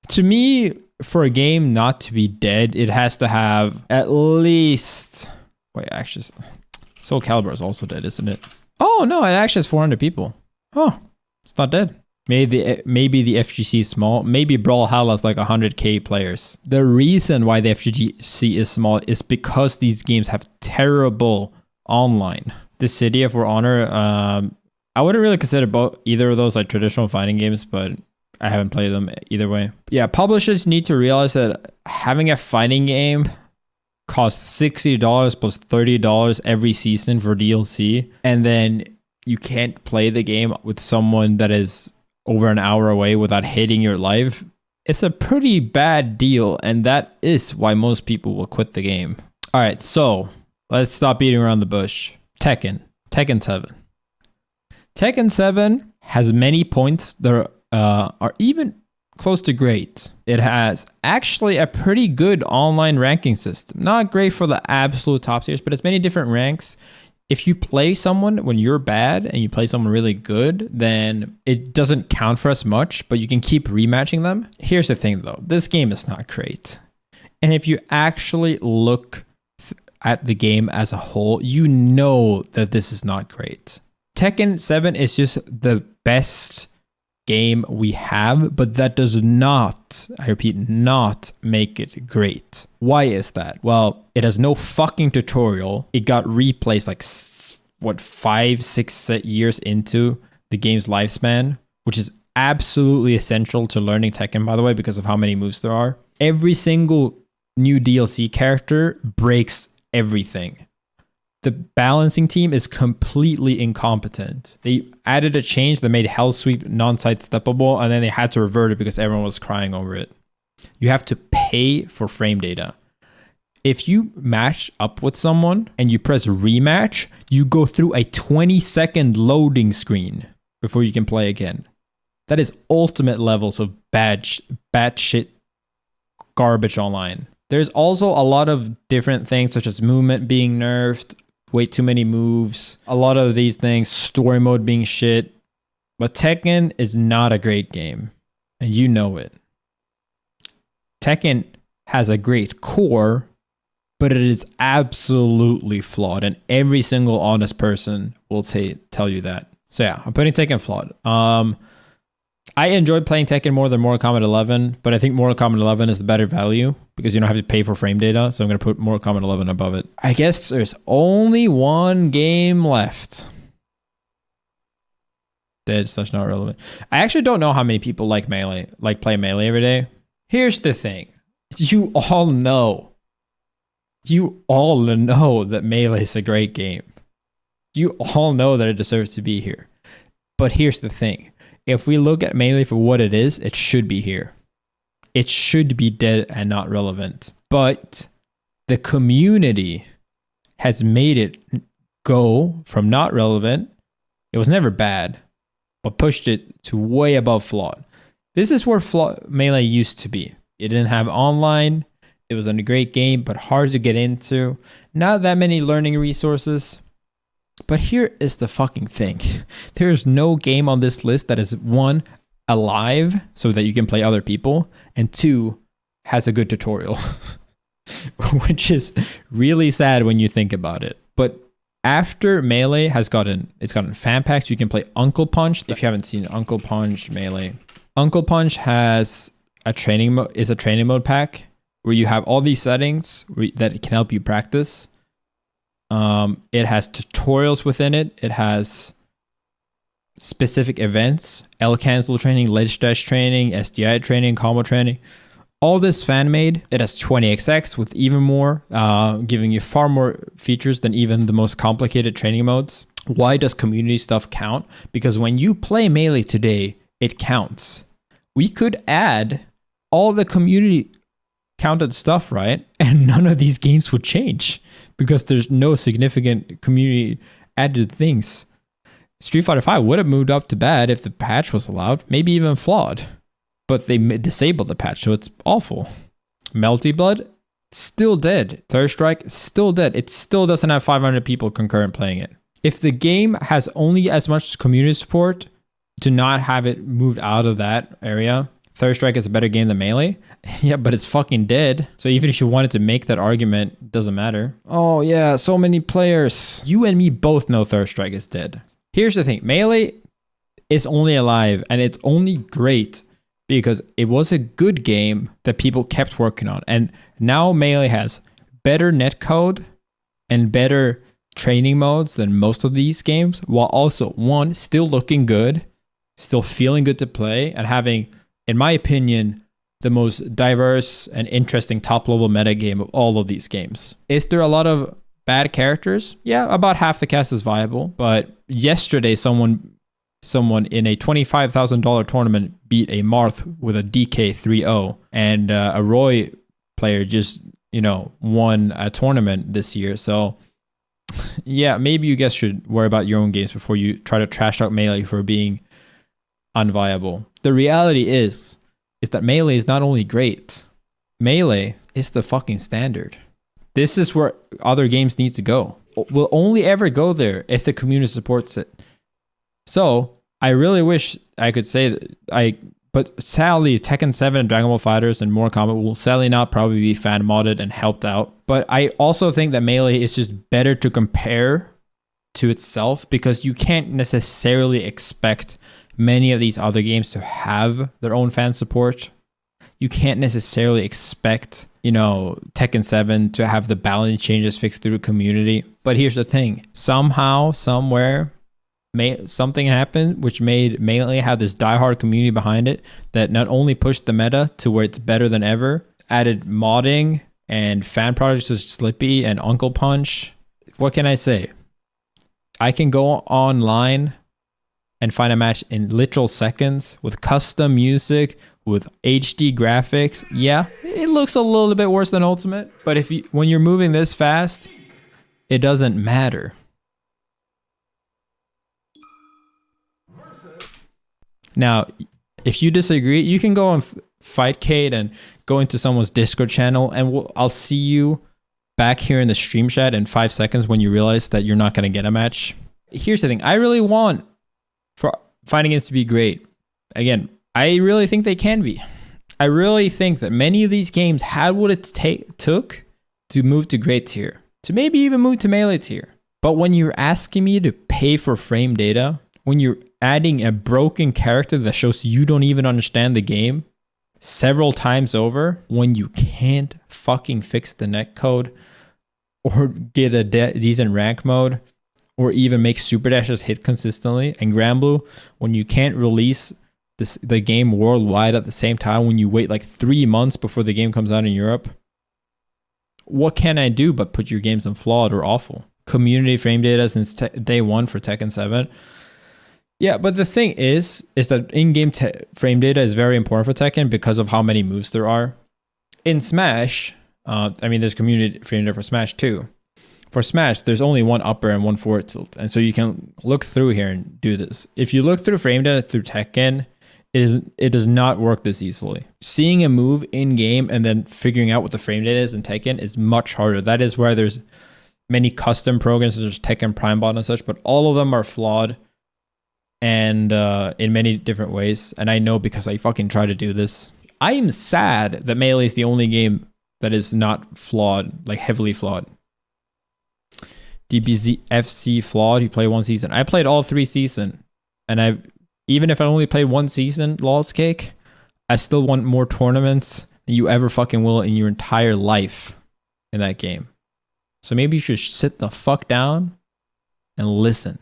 To me, for a game not to be dead, it has to have at least... Wait, actually, Soul Calibur is also dead, isn't it? Oh, no, it actually has 400 people. Oh, it's not dead. Maybe the FGC is small. Maybe Brawlhalla is like 100k players. The reason why the FGC is small is because these games have terrible online. The City of For Honor, I wouldn't really consider either of those like traditional fighting games, but I haven't played them either way. Yeah, publishers need to realize that having a fighting game costs $60 plus $30 every season for DLC, and then you can't play the game with someone that is over an hour away without hating your life. It's a pretty bad deal, and that is why most people will quit the game. All right, so let's stop beating around the bush. Tekken 7. Tekken 7 has many points that are even close to great. It has actually a pretty good online ranking system. Not great for the absolute top tiers, but it's many different ranks. If you play someone when you're bad and you play someone really good, then it doesn't count for as much, but you can keep rematching them. Here's the thing though, this game is not great. And if you actually look at the game as a whole, you know that this is not great. Tekken 7 is just the best game we have, but that does not, I repeat, not make it great. Why is that? Well, it has no fucking tutorial. It got replaced like 5-6 years into the game's lifespan, which is absolutely essential to learning Tekken, by the way, because of how many moves there are. Every single new DLC character breaks everything. The balancing team is completely incompetent. They added a change that made Hell Sweep non-sidesteppable, and then they had to revert it because everyone was crying over it. You have to pay for frame data. If you match up with someone and you press rematch, you go through a 20-second loading screen before you can play again. That is ultimate levels of bad shit garbage online. There's also a lot of different things such as movement being nerfed, way too many moves, a lot of these things, story mode being shit. But Tekken is not a great game, and you know it. Tekken has a great core, but it is absolutely flawed, and every single honest person will tell you that. So yeah, I'm putting Tekken flawed. I enjoyed playing Tekken more than Mortal Kombat 11, but I think Mortal Kombat 11 is the better value because you don't have to pay for frame data, so I'm going to put Mortal Kombat 11 above it. I guess there's only one game left. Dead/not relevant. I actually don't know how many people like Melee, like play Melee every day. Here's the thing. You all know that Melee is a great game. You all know that it deserves to be here. But here's the thing. If we look at Melee for what it is, it should be here. It should be dead and not relevant. But the community has made it go from not relevant, it was never bad, but pushed it to way above flawed. This is where Melee used to be. It didn't have online. It was a great game, but hard to get into. Not that many learning resources. But here is the fucking thing. There is no game on this list that is, one, alive so that you can play other people, and two, has a good tutorial, which is really sad when you think about it. But after Melee has gotten fan packs, you can play Uncle Punch. If you haven't seen Uncle Punch Melee, Uncle Punch has a training mode pack where you have all these settings that can help you practice. It has tutorials within it. It has specific events, L cancel training, ledge dash training, SDI training, combo training. All this fan made. It has 20xx with even more, giving you far more features than even the most complicated training modes. Why does community stuff count? Because when you play Melee today, it counts. We could add all the community counted stuff, right? And none of these games would change because there's no significant community added things. Street Fighter V would have moved up to bad if the patch was allowed, maybe even flawed. But they disabled the patch, so it's awful. Melty Blood, still dead. Third Strike, still dead. It still doesn't have 500 people concurrent playing it. If the game has only as much community support to not have it moved out of that area, Third Strike is a better game than Melee. Yeah, but it's fucking dead. So even if you wanted to make that argument, it doesn't matter. Oh yeah, so many players. You and me both know Third Strike is dead. Here's the thing. Melee is only alive, and it's only great because it was a good game that people kept working on. And now Melee has better netcode and better training modes than most of these games, while also, one, still looking good, still feeling good to play, and having, in my opinion, the most diverse and interesting top-level meta game of all of these games. Is there a lot of bad characters? Yeah, about half the cast is viable. But yesterday, someone in a $25,000 tournament beat a Marth with a DK 3-0, and a Roy player just, won a tournament this year. So yeah, maybe you guys should worry about your own games before you try to trash out Melee for being unviable. The reality is that Melee is not only great, Melee is the fucking standard. This is where other games need to go. We'll only ever go there if the community supports it. So I really wish I could say but sadly Tekken 7 and DragonBall FighterZ and more Kombat will sadly not probably be fan modded and helped out. But I also think that Melee is just better to compare to itself because you can't necessarily expect many of these other games to have their own fan support. You can't necessarily expect, Tekken 7 to have the balance changes fixed through the community. But here's the thing. Somehow, somewhere, something happened which made Melee have this diehard community behind it that not only pushed the meta to where it's better than ever, added modding and fan projects with Slippy and Uncle Punch. What can I say? I can go online and find a match in literal seconds with custom music, with HD graphics. Yeah, it looks a little bit worse than Ultimate, but when you're moving this fast, it doesn't matter. Now, if you disagree, you can go on Fightcade and go into someone's Discord channel, and I'll see you back here in the stream chat in 5 seconds when you realize that you're not going to get a match. Here's the thing. I really want for fighting games to be great. Again, I really think they can be. I really think that many of these games had what it took to move to great tier, to maybe even move to Melee tier. But when you're asking me to pay for frame data, when you're adding a broken character that shows you don't even understand the game several times over, when you can't fucking fix the netcode or get a decent rank mode or even make super dashes hit consistently, and Granblue, when you can't release the game worldwide at the same time, when you wait like 3 months before the game comes out in Europe, what can I do but put your games in flawed or awful? Community frame data since day one for Tekken 7. Yeah, but the thing is that in-game frame data is very important for Tekken because of how many moves there are. In Smash, there's community frame data for Smash too. For Smash, there's only one upper and one forward tilt, and so you can look through here and do this. If you look through frame data through Tekken, it does not work this easily. Seeing a move in-game and then figuring out what the frame data is in Tekken is much harder. That is where there's many custom programs, such as Tekken PrimeBot and such, but all of them are flawed and in many different ways. And I know because I fucking try to do this. I am sad that Melee is the only game that is not flawed, like heavily flawed. DBZ FC flawed. You play one season. I played all 3 seasons, and even if I only played 1 season, lol's cake, I still want more tournaments than you ever fucking will in your entire life in that game. So maybe you should sit the fuck down and listen.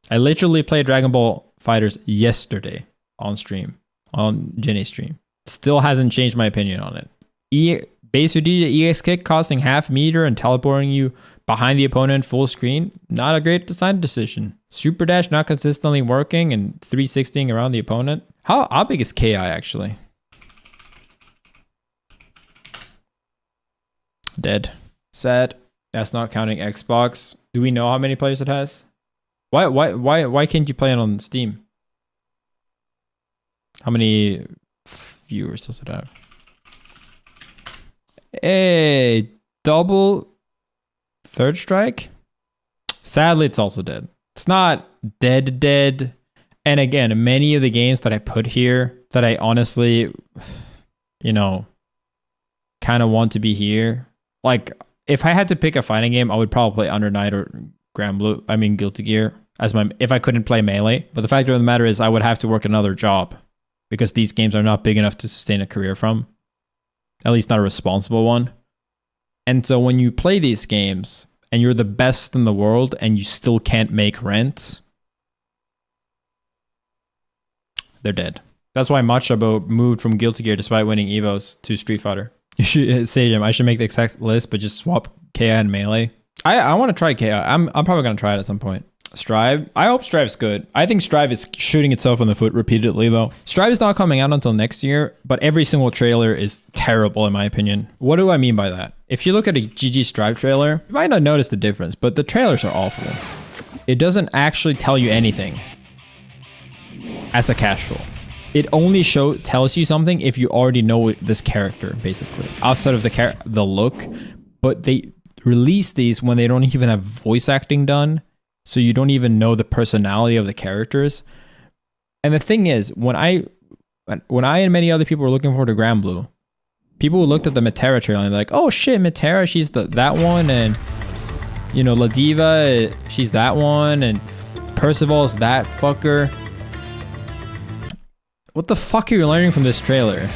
I literally played DragonBall FighterZ yesterday on stream, on Jenny's stream. Still hasn't changed my opinion on it. Base UD EX kick costing half meter and teleporting you behind the opponent full screen. Not a great design decision. Super dash not consistently working and 360ing around the opponent. How big is KI actually? Dead. Sad. That's not counting Xbox. Do we know how many players it has? Why can't you play it on Steam? How many viewers does it have? Hey, double third strike? Sadly, it's also dead. It's not dead. And again, many of the games that I put here that I honestly, kind of want to be here. Like, if I had to pick a fighting game, I would probably play Under Night or Granblue. I mean, Guilty Gear if I couldn't play Melee. But the fact of the matter is I would have to work another job because these games are not big enough to sustain a career from. At least not a responsible one. And so when you play these games and you're the best in the world and you still can't make rent, they're dead. That's why Machabo moved from Guilty Gear despite winning Evos to Street Fighter. You should say him. I should make the exact list, but just swap KI and Melee. I want to try KI. I'm probably going to try it at some point. Strive. I hope Strive's good. I think Strive is shooting itself in the foot repeatedly, though. Strive is not coming out until next year, but every single trailer is terrible, in my opinion. What do I mean by that? If you look at a GG Strive trailer, you might not notice the difference, but the trailers are awful. It doesn't actually tell you anything as a casual. It only tells you something if you already know this character, basically. Outside of the look, but they release these when they don't even have voice acting done. So you don't even know the personality of the characters. And the thing is, when I and many other people were looking forward to Granblue, people who looked at the Metera trailer and they're like, oh shit, Metera, she's that one, and La Diva, she's that one, and Percival's that fucker. What the fuck are you learning from this trailer?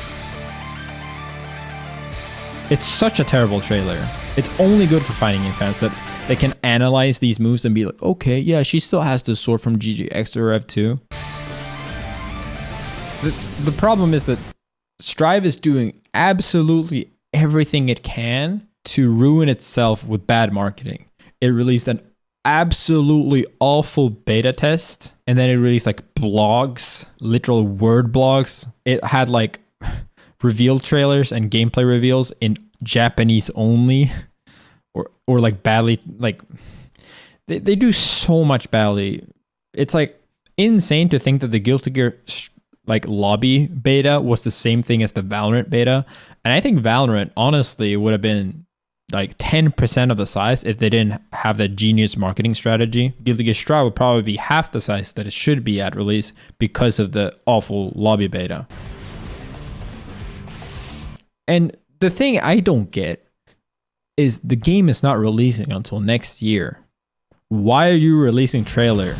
It's such a terrible trailer. It's only good for fighting game fans that they can analyze these moves and be like, okay, yeah, she still has the sword from GGX or Rev 2. The problem is that Strive is doing absolutely everything it can to ruin itself with bad marketing. It released an absolutely awful beta test, and then it released like blogs, literal word blogs. It had like reveal trailers and gameplay reveals in Japanese only. Or like badly, like they do so much badly. It's like insane to think that the Guilty Gear like lobby beta was the same thing as the Valorant beta. And I think Valorant honestly would have been like 10% of the size if they didn't have that genius marketing strategy. Guilty Gear Strive would probably be half the size that it should be at release because of the awful lobby beta. And the thing I don't get is the game is not releasing until next year. Why are you releasing trailers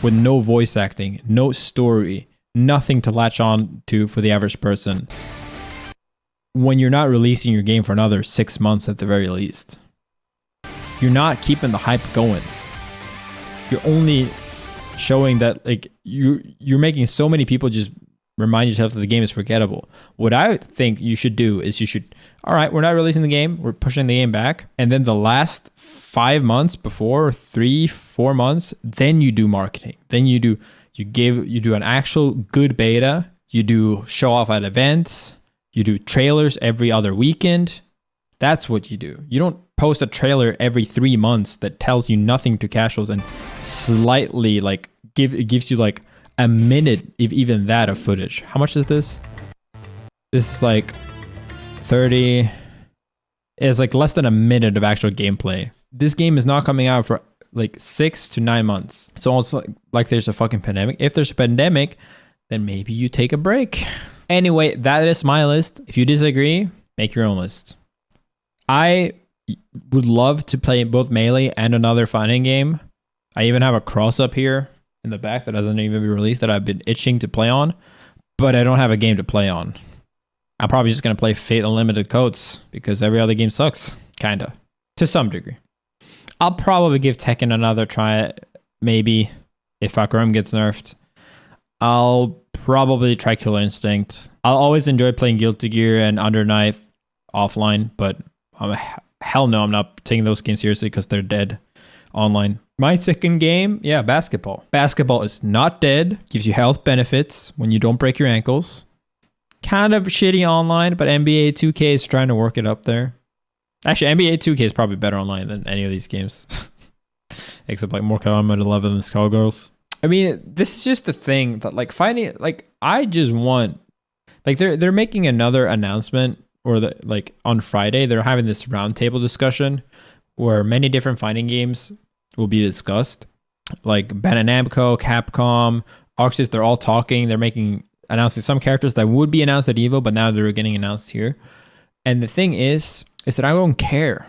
with no voice acting, no story, nothing to latch on to for the average person when you're not releasing your game for another 6 months at the very least? You're not keeping the hype going. You're only showing that like you're making so many people just remind yourself that the game is forgettable. What I think you should do is all right, we're not releasing the game, we're pushing the game back, and then the last 5 months before, 3-4 months, then you do marketing. Then you do an actual good beta, you do show off at events, you do trailers every other weekend. That's what you do. You don't post a trailer every 3 months that tells you nothing to casuals and slightly like gives you like a minute, if even that, of footage. How much is this? This is like 30. It's like less than a minute of actual gameplay. This game is not coming out for like 6 to 9 months. It's almost like there's a fucking pandemic. If there's a pandemic, then maybe you take a break. Anyway, that is my list. If you disagree, make your own list. I would love to play both Melee and another fighting game. I even have a cross up here in the back that hasn't even been released that I've been itching to play on, but I don't have a game to play on. I'm probably just going to play Fate Unlimited Codes because every other game sucks, kind of, to some degree. I'll probably give Tekken another try, maybe, if Fakaram gets nerfed. I'll probably try Killer Instinct. I'll always enjoy playing Guilty Gear and Under Night offline, but hell no, I'm not taking those games seriously because they're dead online. My second game, yeah, basketball. Basketball is not dead, gives you health benefits when you don't break your ankles. Kind of shitty online, but NBA 2K is trying to work it up there. Actually, NBA 2K is probably better online than any of these games. Except like Mortal Kombat 11 and Skullgirls. I mean, this is just the thing that like fighting, like I just want, like they're making another announcement, or like on Friday they're having this roundtable discussion where many different fighting games will be discussed. Like Bandai Namco, Capcom, Oxys, they're all talking. They're announcing some characters that would be announced at EVO, but now they're getting announced here. And the thing is that I don't care.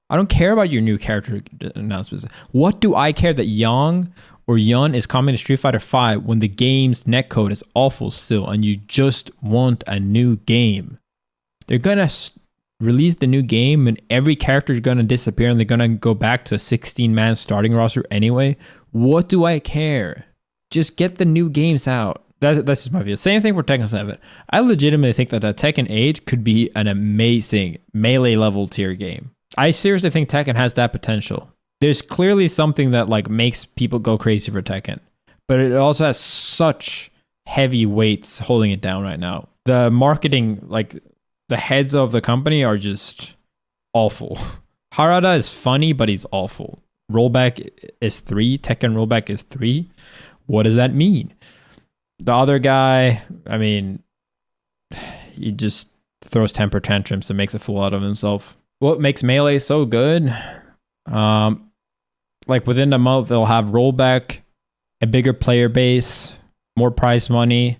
I don't care about your new character announcements. What do I care that Yang or Yun is coming to Street Fighter V when the game's netcode is awful still and you just want a new game? They're going to release the new game and every character is going to disappear and they're going to go back to a 16-man starting roster anyway. What do I care? Just get the new games out. That's just my view. Same thing for Tekken 7. I legitimately think that a Tekken 8 could be an amazing melee level tier game. I seriously think Tekken has that potential. There's clearly something that like makes people go crazy for Tekken, but it also has such heavy weights holding it down right now. The marketing, like the heads of the company are just awful. Harada is funny, but he's awful. Rollback is 3. Tekken rollback is 3. What does that mean? The other guy, I mean, he just throws temper tantrums and makes a fool out of himself. What makes Melee so good? Like within a month, they'll have rollback, a bigger player base, more prize money,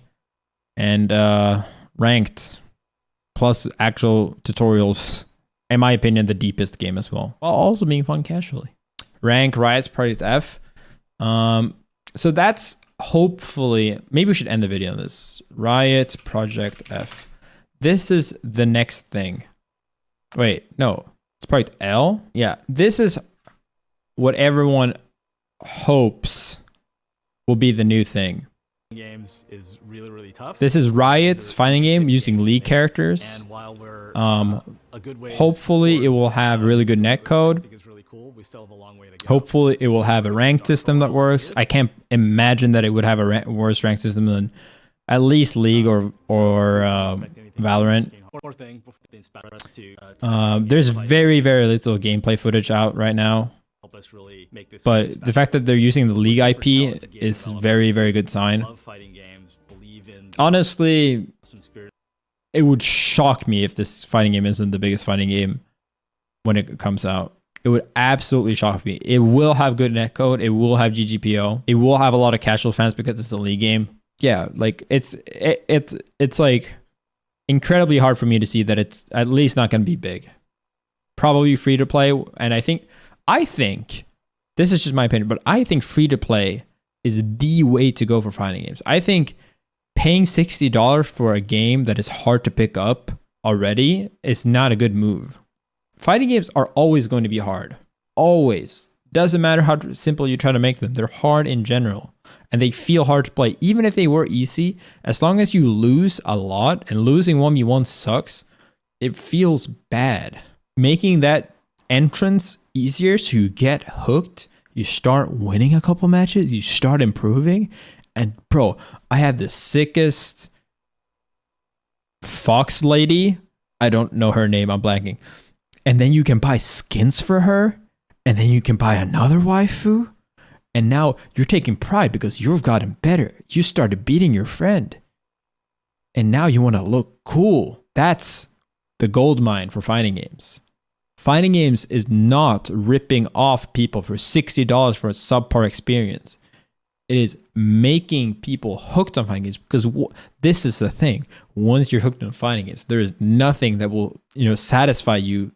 and ranked, plus actual tutorials. In my opinion, the deepest game as well, while also being fun casually. Rank, Riot's Project F. So that's hopefully, maybe we should end the video on this. Riot Project F. This is the next thing. Wait, no, it's Project L. Yeah, this is what everyone hopes will be the new thing. Games is really tough. This is Riot's fighting game using League characters. And while we're hopefully it will have really good netcode. Hopefully it will have a ranked system that works. I can't imagine that it would have a worse ranked system than at least League or Valorant. There's very little gameplay footage out right now, but the fact that they're using the League IP is very good sign. Honestly, it would shock me if this fighting game isn't the biggest fighting game when it comes out. It would absolutely shock me. It will have good netcode. It will have GGPO. It will have a lot of casual fans because it's a League game. Yeah, like it's like incredibly hard for me to see that it's at least not going to be big. Probably free to play, and I think this is just my opinion, but I think free to play is the way to go for fighting games. I think paying $60 for a game that is hard to pick up already is not a good move. Fighting games are always going to be hard. Always. Doesn't matter how simple you try to make them. They're hard in general. And they feel hard to play. Even if they were easy, as long as you lose a lot, and losing 1v1 sucks, it feels bad. Making that entrance easier so you get hooked, you start winning a couple matches, you start improving. And bro, I have the sickest Fox lady. I don't know her name, I'm blanking. And then you can buy skins for her, and then you can buy another waifu, and now you're taking pride because you've gotten better. You started beating your friend, and now you want to look cool. That's the gold mine for fighting games. Fighting games is not ripping off people for $60 for a subpar experience. It is making people hooked on fighting games, because this is the thing. Once you're hooked on fighting games, there is nothing that will, satisfy you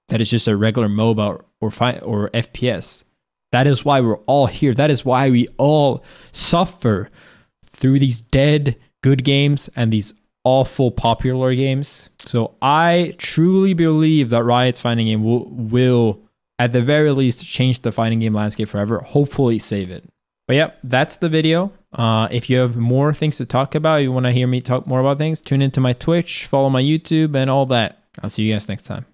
that is just a regular MOBA or FPS. That is why we're all here. That is why we all suffer through these dead good games and these awful popular games. So I truly believe that Riot's fighting game will at the very least change the fighting game landscape forever. Hopefully save it. But yep, that's the video. If you have more things to talk about, you want to hear me talk more about things, tune into my Twitch, follow my YouTube, and all that. I'll see you guys next time.